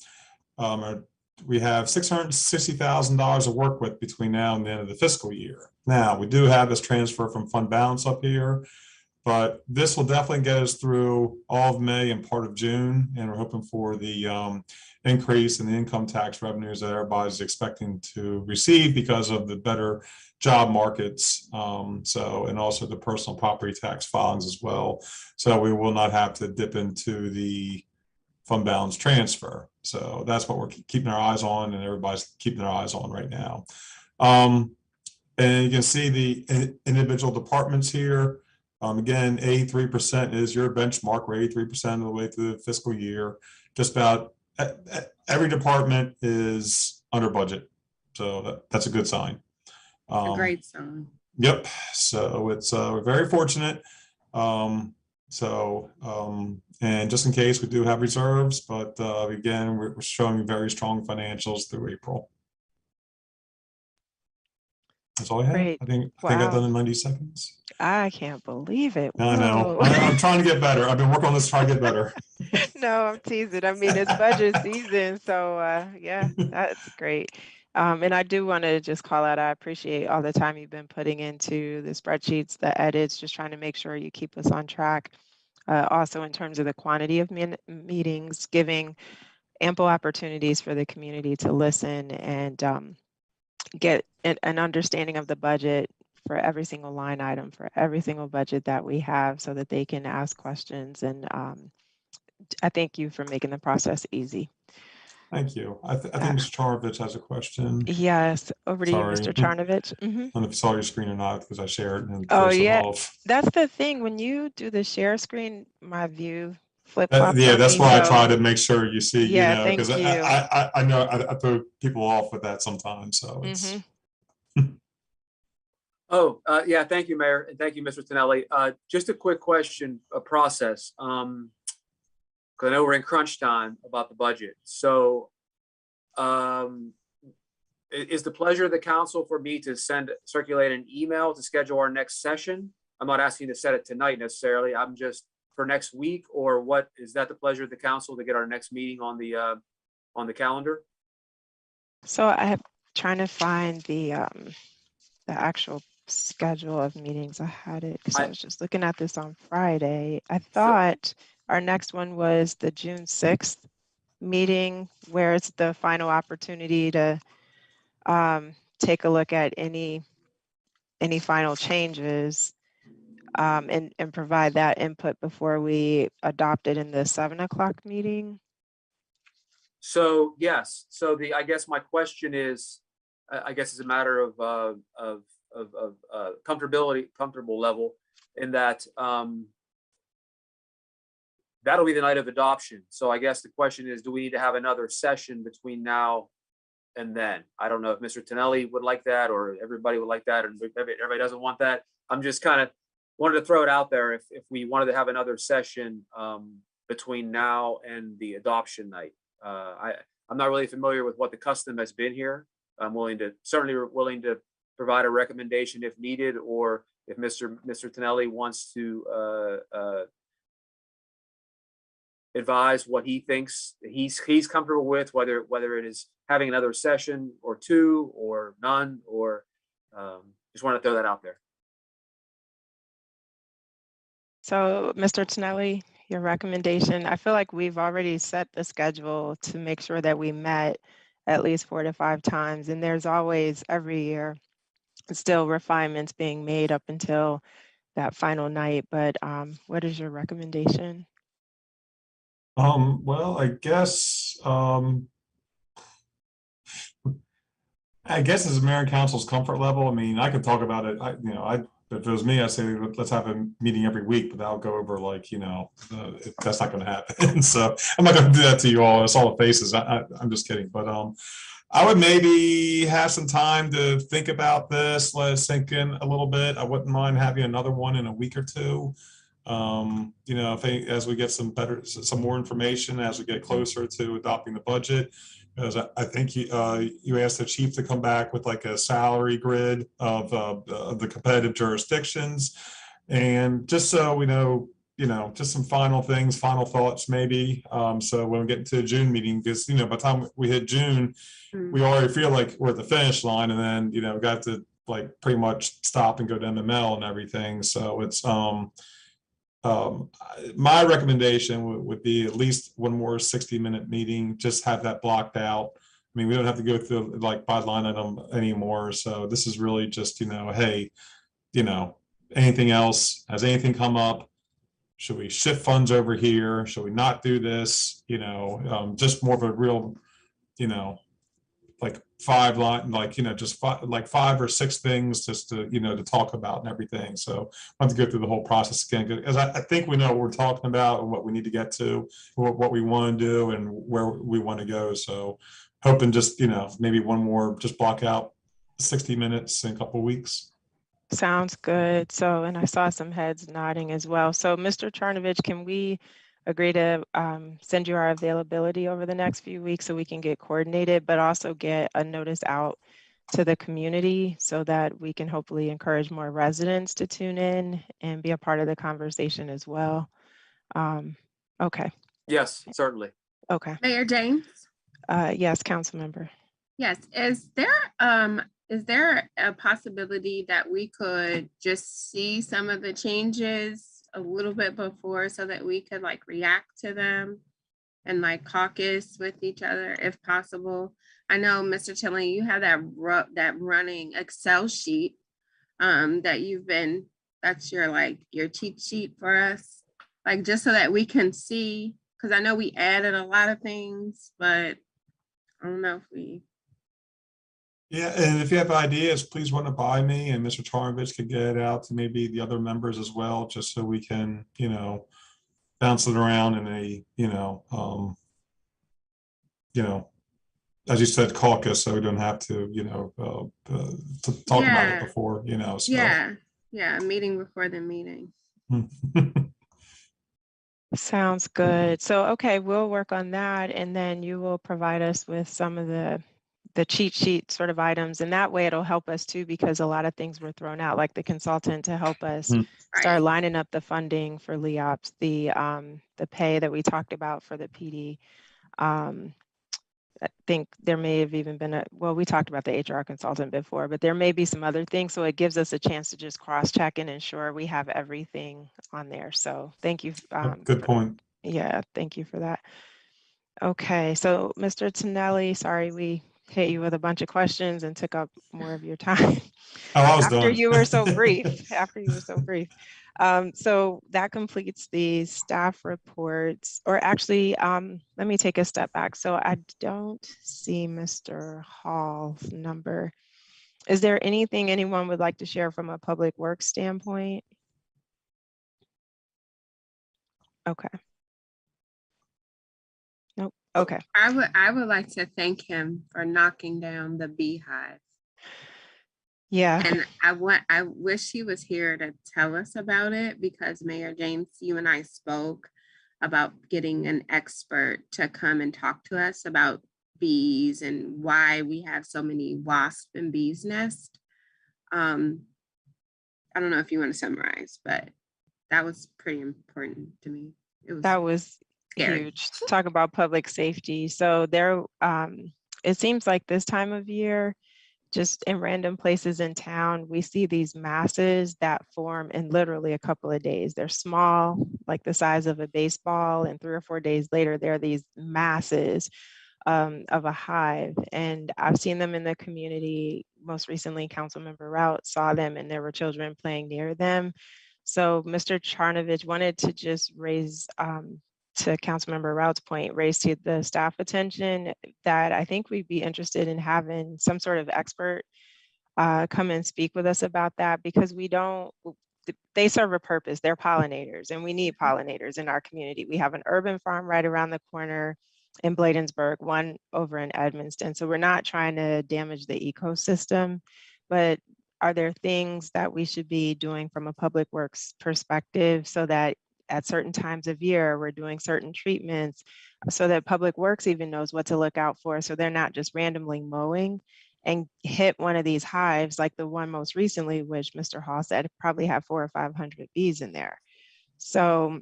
We have $660,000 to work with between now and the end of the fiscal year. Now, we do have this transfer from fund balance up here, but this will definitely get us through all of May and part of June. And we're hoping for the increase in the income tax revenues that everybody's expecting to receive because of the better job markets. And also the personal property tax filings as well. So we will not have to dip into the fund balance transfer. So that's what we're keeping our eyes on, and everybody's keeping their eyes on right now. And you can see the individual departments here. Again, 83% is your benchmark. We're 83% of the way through the fiscal year. Just about every department is under budget. So that's a good sign. A great sign. Yep. So it's we're very fortunate. And just in case, we do have reserves, but again, we're showing very strong financials through April. That's all I have. Great. I think Wow. I've done in 90 seconds. I can't believe it. I know. I'm trying to get better. I've been working on this, trying to get better. No, I'm teasing. I mean, it's budget season. So yeah, that's great. And I do want to just call out, I appreciate all the time you've been putting into the spreadsheets, the edits, just trying to make sure you keep us on track. Also in terms of the quantity of meetings, giving ample opportunities for the community to listen and get an understanding of the budget for every single line item, for every single budget that we have, so that they can ask questions. And I thank you for making the process easy. Thank you. I think Mr. Charnovich has a question. Yes, over to you, Mr. Charnovich. I don't know if you saw your screen or not, because I shared and oh yeah, off. That's the thing. When you do the share screen, my view flip-flops. Yeah, that's me, why so, I try to make sure you see, yeah, because I know I throw people off with that sometimes. So it's. Yeah, thank you, Mayor, and thank you, Mr. Tonelli. Just a quick question, a process. Because I know we're in crunch time about the budget. So is the pleasure of the council for me to circulate an email to schedule our next session? I'm not asking you to set it tonight necessarily. I'm just for next week, or what? Is that the pleasure of the council to get our next meeting on the calendar? So I'm trying to find the actual schedule of meetings. I had it because I I- was just looking at this on Friday. I So- thought our next one was the June 6th meeting, where it's the final opportunity to take a look at any final changes and provide that input before we adopt it in the 7 o'clock meeting. So yes, so I guess my question is, I guess it's a matter of comfortable level in that that'll be the night of adoption. So I guess the question is, do we need to have another session between now and then? I don't know if Mr. Tonelli would like that, or everybody would like that, or everybody doesn't want that. I'm just kind of wanted to throw it out there if we wanted to have another session between now and the adoption night. I'm not really familiar with what the custom has been here. I'm certainly willing to provide a recommendation if needed, or if Mr. Tonelli wants to advise what he thinks he's comfortable with, whether it is having another session or two or none, or just want to throw that out there. So, Mr. Tonelli, your recommendation, I feel like we've already set the schedule to make sure that we met at least 4 to 5 times. And there's always, every year, still refinements being made up until that final night. But what is your recommendation? Well, I guess as mayor and council's comfort level, I mean, I could talk about it. If it was me, I'd say let's have a meeting every week, but that'll go over that's not going to happen. So I'm not going to do that to you all. It's all the faces. I'm just kidding. But I would maybe have some time to think about this. Let it sink in a little bit. I wouldn't mind having another one in a week or two. As we get some more information as we get closer to adopting the budget, because I think you asked the chief to come back with like a salary grid of the competitive jurisdictions, and just so we know, just some final thoughts maybe. So when we get into the June meeting, because by the time we hit June, we already feel like we're at the finish line, and then we got to like pretty much stop and go to MML and everything. So it's my recommendation would be at least one more 60-minute meeting. Just have that blocked out. I mean, we don't have to go through like by line item anymore. So this is really just, hey, anything else? Has anything come up? Should we shift funds over here? Should we not do this? Just more of a real, like 5 line, just 5 or 6 things just to, to talk about and everything. So I have to go through the whole process again, because I think we know what we're talking about and what we need to get to, what we want to do and where we want to go. So hoping just, maybe one more, just block out 60 minutes in a couple of weeks. Sounds good. So, and I saw some heads nodding as well. So Mr. Charnovich, can we agree to send you our availability over the next few weeks so we can get coordinated, but also get a notice out to the community so that we can hopefully encourage more residents to tune in and be a part of the conversation as well. Okay. Yes, certainly. Okay. Mayor James? Yes, council member. Yes. Is there a possibility that we could just see some of the changes a little bit before so that we could like react to them and like caucus with each other if possible? I know, Mr. Tilley, you have that running Excel sheet that's your cheat sheet for us, like just so that we can see, because I know we added a lot of things, but I don't know if we. Yeah, and if you have ideas, please run it by me, and Mr. Charnovich could get it out to maybe the other members as well, just so we can, bounce it around in a, as you said, caucus, so we don't have to, to talk about it before, So. Yeah, a meeting before the meeting. Sounds good. So, okay, we'll work on that, and then you will provide us with some of the cheat sheet sort of items, and that way it'll help us too, because a lot of things were thrown out, like the consultant to help us start lining up the funding for LEOPS, the pay that we talked about for the PD, I think there may have even been well, we talked about the HR consultant before, but there may be some other things. So it gives us a chance to just cross-check and ensure we have everything on there. So thank you. Good point. Yeah, thank you for that. Okay, so Mr. Tonelli, sorry we hit you with a bunch of questions and took up more of your time. Oh, I was After done. you were so brief, after you were so brief. So that completes the staff reports, or actually, let me take a step back. So I don't see Mr. Hall's number. Is there anything anyone would like to share from a public works standpoint? Okay. Nope. Okay. I would like to thank him for knocking down the beehive. Yeah. And I wish he was here to tell us about it, because Mayor James, you and I spoke about getting an expert to come and talk to us about bees and why we have so many wasp and bees nest. I don't know if you want to summarize, but that was pretty important to me. That was scary. huge. Talk about public safety. So there, it seems like this time of year, just in random places in town, we see these masses that form in literally a couple of days. They're small, like the size of a baseball, and 3 or 4 days later, there are these masses of a hive. And I've seen them in the community. Most recently, Councilmember Rout saw them, and there were children playing near them. So Mr. Charnovich wanted to just raise, to Councilmember Rout's point, raise to the staff attention that I think we'd be interested in having some sort of expert come and speak with us about that, because they serve a purpose. They're pollinators, and we need pollinators in our community. We have an urban farm right around the corner in Bladensburg, one over in Edmonston. So we're not trying to damage the ecosystem, but are there things that we should be doing from a public works perspective so that at certain times of year, we're doing certain treatments so that public works even knows what to look out for, so they're not just randomly mowing and hit one of these hives like the one most recently, which Mr. Hall said probably have 400 or 500 bees in there. So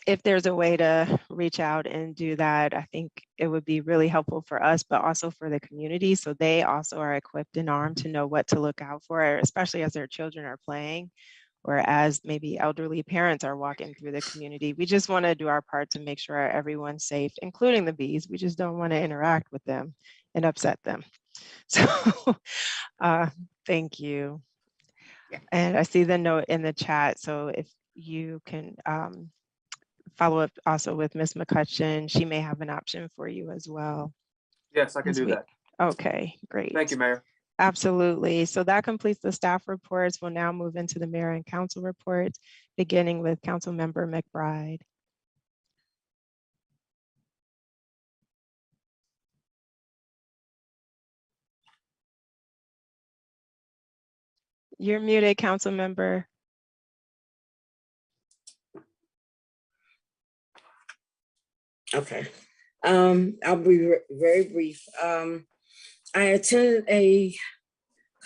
if there's a way to reach out and do that, I think it would be really helpful for us, but also for the community, so they also are equipped and armed to know what to look out for, especially as their children are playing, or as maybe elderly parents are walking through the community. We just want to do our part to make sure everyone's safe, including the bees. We just don't want to interact with them and upset them. So thank you. Yeah. And I see the note in the chat. So if you can follow up also with Ms. McCutcheon, she may have an option for you as well. Yes, I can do that. Okay, great. Thank you, Mayor. Absolutely. So that completes the staff reports. We'll now move into the mayor and council reports, beginning with Councilmember McBride. You're muted, Councilmember. Okay. I'll be very brief. I attended a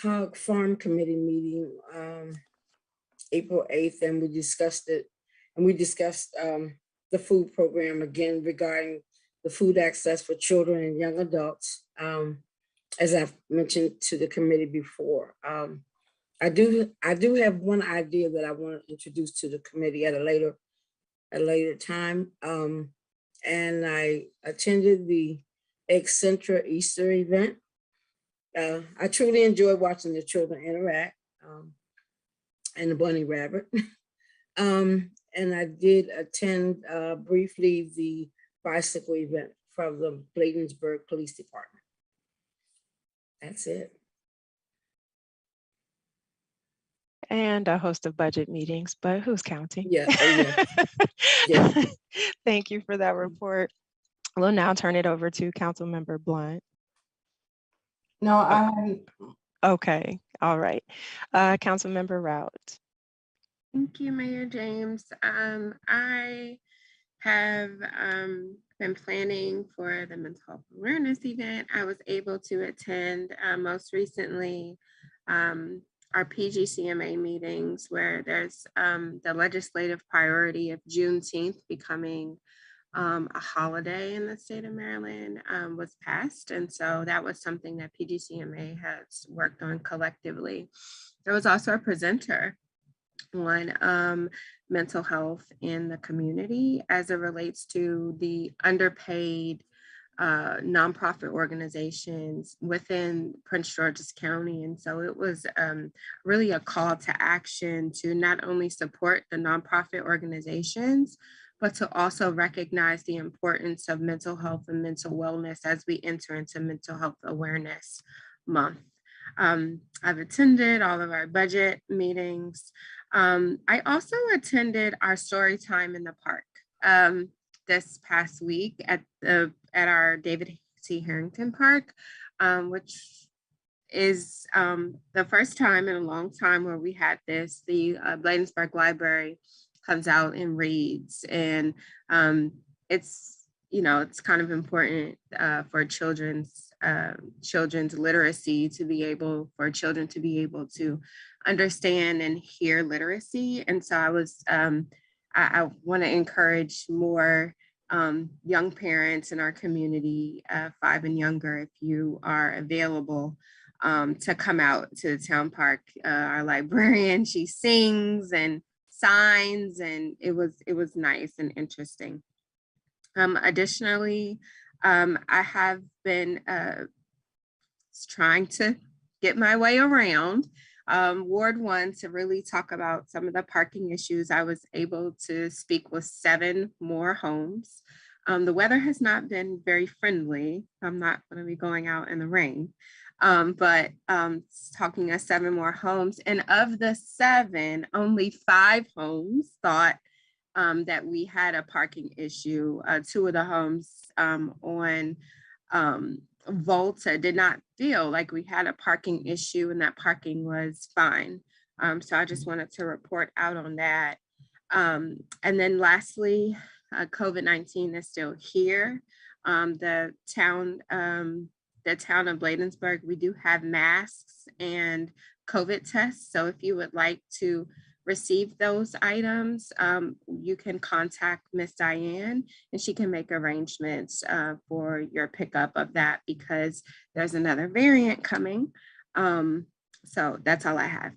COG Farm Committee meeting April 8th, and we discussed it. And we discussed the food program again regarding the food access for children and young adults. As I've mentioned to the committee before, I do have one idea that I want to introduce to the committee at a later time. And I attended the Eccentric Easter event. I truly enjoyed watching the children interact and the bunny rabbit. And I did attend briefly the bicycle event from the Bladensburg Police Department. That's it. And a host of budget meetings, but who's counting? Yeah. Oh, yeah. Yeah. Thank you for that report. We'll now turn it over to Councilmember Blunt. No, I haven't. Okay, all right. Councilmember Rout. Thank you, Mayor James. I have been planning for the mental health awareness event. I was able to attend most recently our PGCMA meetings, where there's the legislative priority of Juneteenth becoming a holiday in the state of Maryland was passed. And so that was something that PGCMA has worked on collectively. There was also a presenter on mental health in the community as it relates to the underpaid nonprofit organizations within Prince George's County. And so it was really a call to action to not only support the nonprofit organizations, but to also recognize the importance of mental health and mental wellness as we enter into Mental Health Awareness Month. I've attended all of our budget meetings. I also attended our story time in the park this past week at our David C. Harrington Park, which is the first time in a long time where we had this. The Bladensburg Library comes out and reads, and it's kind of important for children's literacy to be able for children to be able to understand and hear literacy. And so I want to encourage more young parents in our community, 5 and younger, if you are available, to come out to the town park. Our librarian, she sings and signs, and it was nice and interesting. Additionally, I have been trying to get my way around Ward 1 to really talk about some of the parking issues. I was able to speak with 7 more homes. The weather has not been very friendly. I'm not going to be going out in the rain, but talking to 7 more homes. And of the 7, only 5 homes thought that we had a parking issue. 2 of the homes on Volta did not feel like we had a parking issue, and that parking was fine. So I just wanted to report out on that. And then lastly, COVID-19 is still here. The town of Bladensburg, we do have masks and COVID tests. So if you would like to receive those items, you can contact Miss Diane and she can make arrangements for your pickup of that, because there's another variant coming. So that's all I have.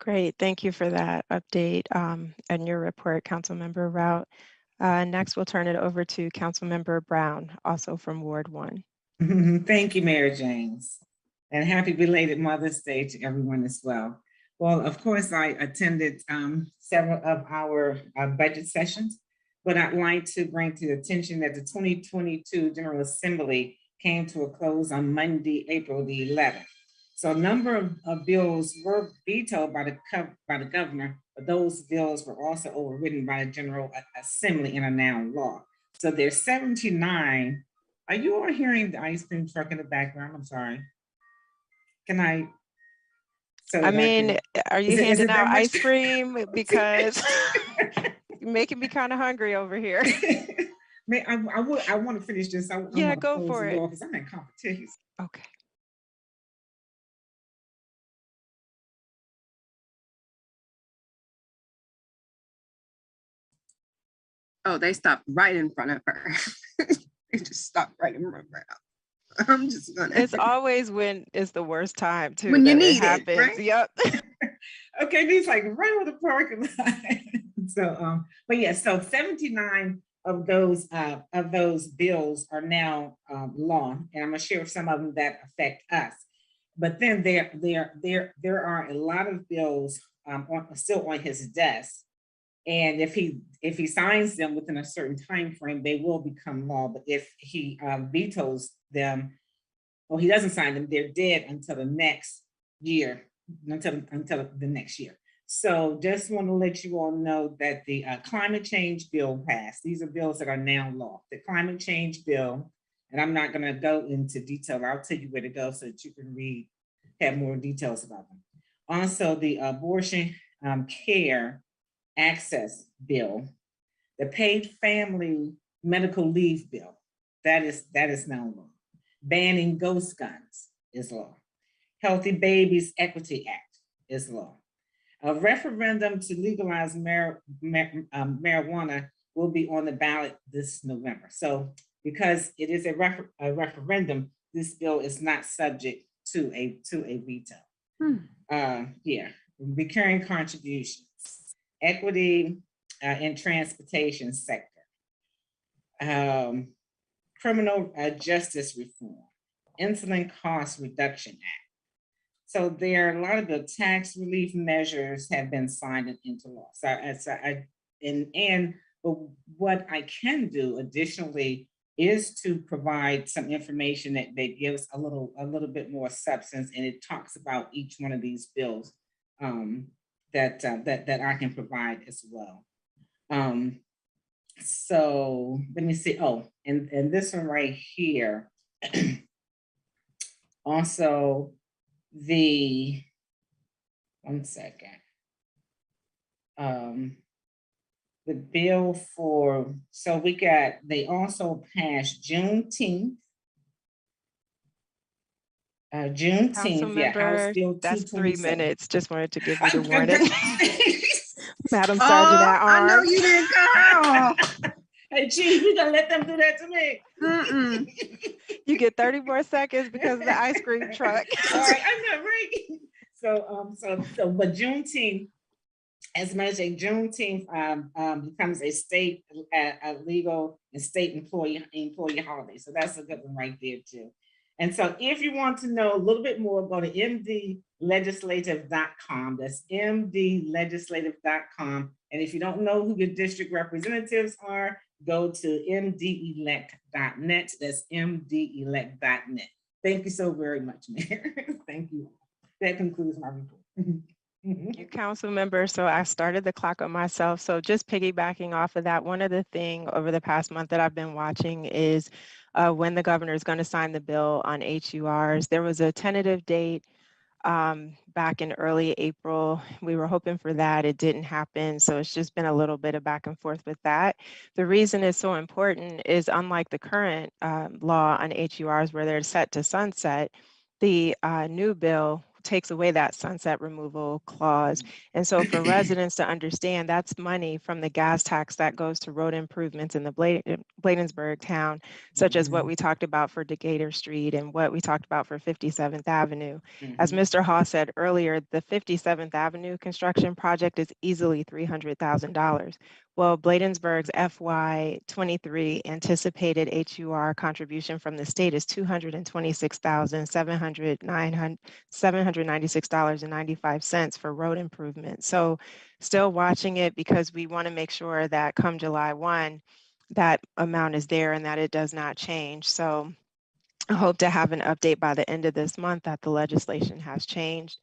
Great, thank you for that update and your report, Councilmember Rout. Next, we'll turn it over to Councilmember Brown, also from Ward 1. Thank you, Mayor James. And happy belated Mother's Day to everyone as well. Well, of course, I attended several of our budget sessions, but I'd like to bring to the attention that the 2022 General Assembly came to a close on Monday, April the 11th. So a number of bills were vetoed by the governor, but those bills were also overridden by the General Assembly and are now law. So there's 79. Are you all hearing the ice cream truck in the background? I'm sorry. Can I? I mean, are you handing out ice cream? Because you're making me kind of hungry over here. I want to finish this. Yeah, go for it. Because I'm in competition. Okay. Oh, they stopped right in front of her. They just stopped right in front of her. I'm just gonna. It's always when it's the worst time too. When you need it happens. Right? Yep. Okay, these like right on the parking lot. So, but yeah, so 79 of those bills are now law, and I'm gonna share some of them that affect us. But then there are a lot of bills still on his desk. And if he signs them within a certain time frame, they will become law. But if he vetoes them, or he doesn't sign them, they're dead until the next year, until the next year. So just want to let you all know that the climate change bill passed. These are bills that are now law. The climate change bill, and I'm not going to go into detail. I'll tell you where to go so that you can have more details about them. Also, the abortion care access bill, the paid family medical leave bill, that is now law. Banning ghost guns is law. Healthy Babies Equity Act is law. A referendum to legalize marijuana will be on the ballot this November. So because it is a referendum, this bill is not subject to a veto. Yeah, recurring contributions, equity in transportation sector, criminal justice reform, insulin cost reduction act. So there are a lot of the tax relief measures have been signed into law. But what I can do additionally is to provide some information that gives a little bit more substance, and it talks about each one of these bills that I can provide as well. So let me see. Oh, and this one right here. Also, one second. The bill for, so they also passed Juneteenth. Juneteenth, yeah, House Bill 227. That's 3 minutes. Just wanted to give you the warning. Madam Sergeant at I know Arms. you didn't go. Hey, Chief, you gonna let them do that to me? You get 30 more seconds because of the ice cream truck. All right, I know, right? But Juneteenth, as much as Juneteenth becomes a state a legal and state employee holiday. So that's a good one right there too. And so if you want to know a little bit more, go to mdlegislative.com. That's mdlegislative.com. And if you don't know who your district representatives are, go to mdelect.net. That's mdelect.net. Thank you so very much, Mayor. Thank you. That concludes my report. Thank you, council member. So I started the clock on myself. So just piggybacking off of that, one of the things over the past month that I've been watching is when the governor is going to sign the bill on HURs. There was a tentative date back in early April. We were hoping for that. It didn't happen. So it's just been a little bit of back and forth with that. The reason it's so important is unlike the current law on HURs where they're set to sunset, the new bill takes away that sunset removal clause. And so for residents to understand, that's money from the gas tax that goes to road improvements in the Bladensburg town, such as what we talked about for Decatur Street and what we talked about for 57th Avenue. As Mr. Hall said earlier, the 57th Avenue construction project is easily $300,000. Well, Bladensburg's FY23 anticipated HUR contribution from the state is $226,796.95 for road improvement. So still watching it because we want to make sure that come July 1, that amount is there and that it does not change. So I hope to have an update by the end of this month that the legislation has changed.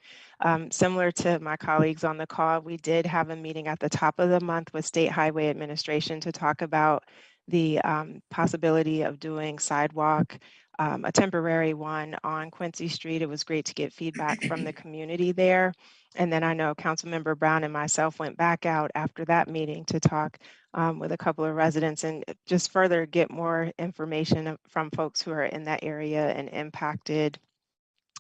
Similar to my colleagues on the call, we did have a meeting at the top of the month with State Highway Administration to talk about the possibility of doing sidewalk, a temporary one on Quincy Street. It was great to get feedback from the community there. And then I know Councilmember Brown and myself went back out after that meeting to talk with a couple of residents and just further get more information from folks who are in that area and impacted.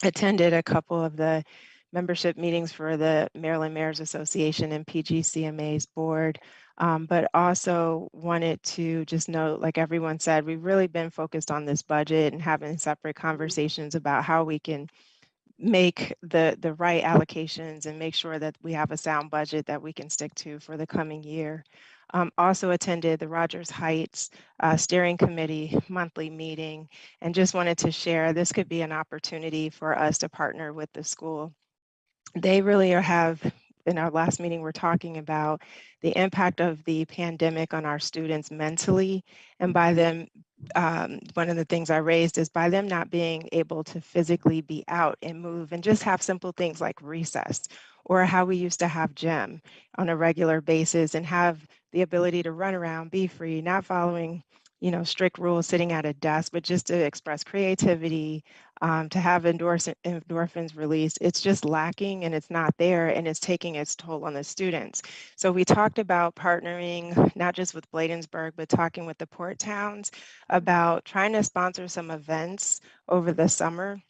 Attended a couple of the membership meetings for the Maryland Mayors Association and PGCMA's board, but also wanted to just note, like everyone said, we've really been focused on this budget and having separate conversations about how we can make the right allocations and make sure that we have a sound budget that we can stick to for the coming year. Also attended the Rogers Heights Steering Committee monthly meeting and just wanted to share this could be an opportunity for us to partner with the school. They really have, in our last meeting, we're talking about the impact of the pandemic on our students mentally. And by them, one of the things I raised is by them not being able to physically be out and move and just have simple things like recess or how we used to have gym on a regular basis and have the ability to run around, be free, not following, strict rules, sitting at a desk, but just to express creativity, to have endorphins released. It's just lacking and it's not there and it's taking its toll on the students. So we talked about partnering, not just with Bladensburg, but talking with the port towns about trying to sponsor some events over the summer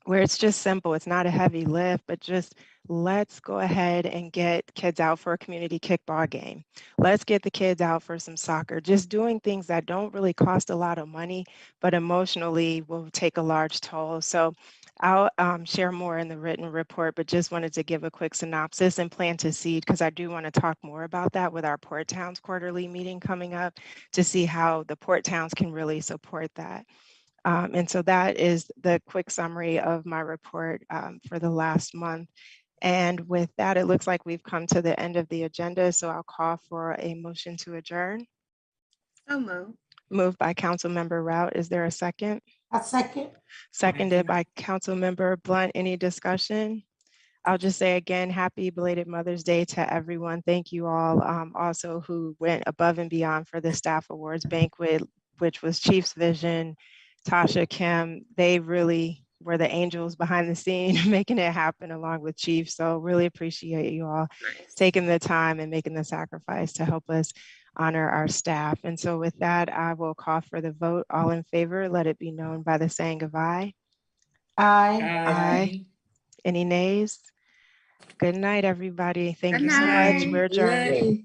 where it's just simple. It's not a heavy lift, but just let's go ahead and get kids out for a community kickball game. Let's get the kids out for some soccer, just doing things that don't really cost a lot of money, but emotionally will take a large toll. So I'll share more in the written report, but just wanted to give a quick synopsis and plant a seed because I do want to talk more about that with our Port Towns quarterly meeting coming up to see how the Port Towns can really support that. And so that is the quick summary of my report for the last month. And with that, it looks like we've come to the end of the agenda. So I'll call for a motion to adjourn. So moved. Moved by Councilmember Rout. Is there a second? A second. Seconded by Councilmember Blunt. Any discussion? I'll just say again, happy belated Mother's Day to everyone. Thank you all also who went above and beyond for the staff awards banquet, which was Chief's vision, Tasha, Kim. They really were the angels behind the scene making it happen along with Chief. So really appreciate you all taking the time and making the sacrifice to help us honor our staff. And so with that, I will call for the vote. All in favor, let it be known by the saying of aye. Aye. Aye. Any nays? Good night, everybody. Thank Good you so much. night. We're adjourned. Good night.